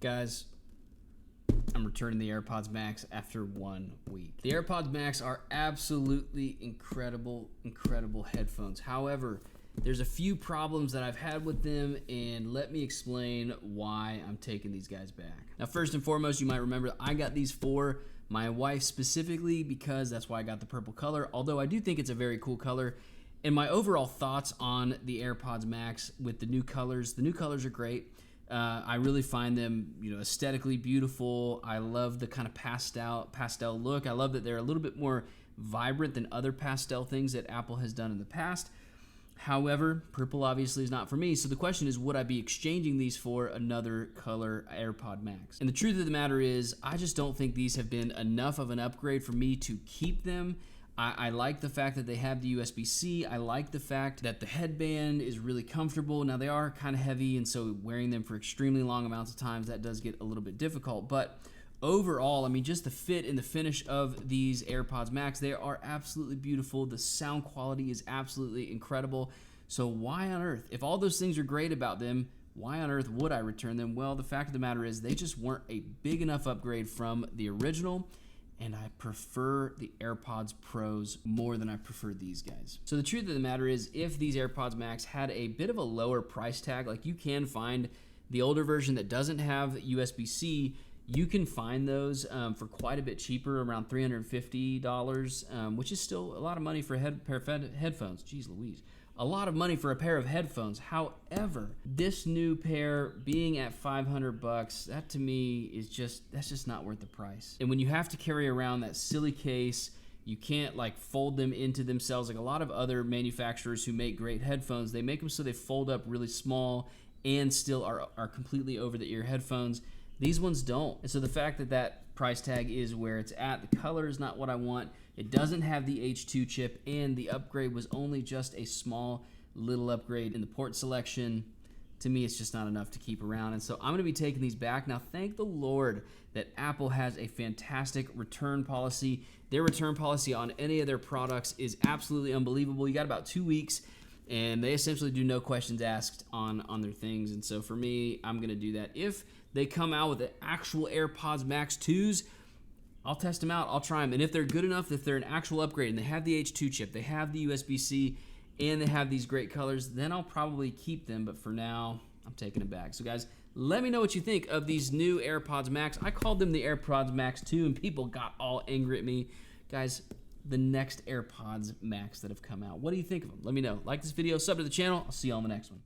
Guys, I'm returning the AirPods Max after 1 week. The AirPods Max are absolutely incredible headphones. However, there's a few problems that I've had with them, and let me explain why I'm taking these guys back. Now, first and foremost, you might remember I got these for my wife specifically because that's why I got the purple color, although I do think it's a very cool color. And my overall thoughts on the AirPods Max with the new colors are great. I really find them, aesthetically beautiful. I love the kind of pastel look. I love that they're a little bit more vibrant than other pastel things that Apple has done in the past. However, purple obviously is not for me. So the question is, would I be exchanging these for another color AirPod Max? And the truth of the matter is, I just don't think these have been enough of an upgrade for me to keep them. I like the fact that they have the USB-C. I like the fact that the headband is really comfortable. Now, they are kind of heavy, and so wearing them for extremely long amounts of times, that does get a little bit difficult. But overall, I mean, just the fit and the finish of these AirPods Max, they are absolutely beautiful. The sound quality is absolutely incredible. So why on earth, if all those things are great about them, why on earth would I return them? Well, the fact of the matter is they just weren't a big enough upgrade from the original, and I prefer the AirPods Pros more than I prefer these guys. So the truth of the matter is, if these AirPods Max had a bit of a lower price tag, like you can find the older version that doesn't have USB-C, you can find those for quite a bit cheaper, around $350, which is still a lot of money for a pair of headphones. Jeez Louise. A lot of money for a pair of headphones. However, this new pair being at $500, that to me is that's just not worth the price. And when you have to carry around that silly case, you can't like fold them into themselves. Like a lot of other manufacturers who make great headphones, they make them so they fold up really small and still are completely over the ear headphones. These ones don't. And so the fact that that price tag is where it's at, the color is not what I want. It doesn't have the H2 chip, and the upgrade was only just a small little upgrade in the port selection. To me, it's just not enough to keep around. And so I'm gonna be taking these back. Now, thank the Lord that Apple has a fantastic return policy. Their return policy on any of their products is absolutely unbelievable. You got about 2 weeks, and they essentially do no questions asked on their things. And so for me, I'm gonna do that. If they come out with the actual AirPods Max 2s, I'll test them out, I'll try them. And if they're good enough, if they're an actual upgrade and they have the H2 chip, they have the USB-C, and they have these great colors, then I'll probably keep them. But for now, I'm taking it back. So guys, let me know what you think of these new AirPods Max. I called them the AirPods Max 2, and people got all angry at me. Guys, the next AirPods Max that have come out, what do you think of them? Let me know. Like this video, sub to the channel. I'll see you on the next one.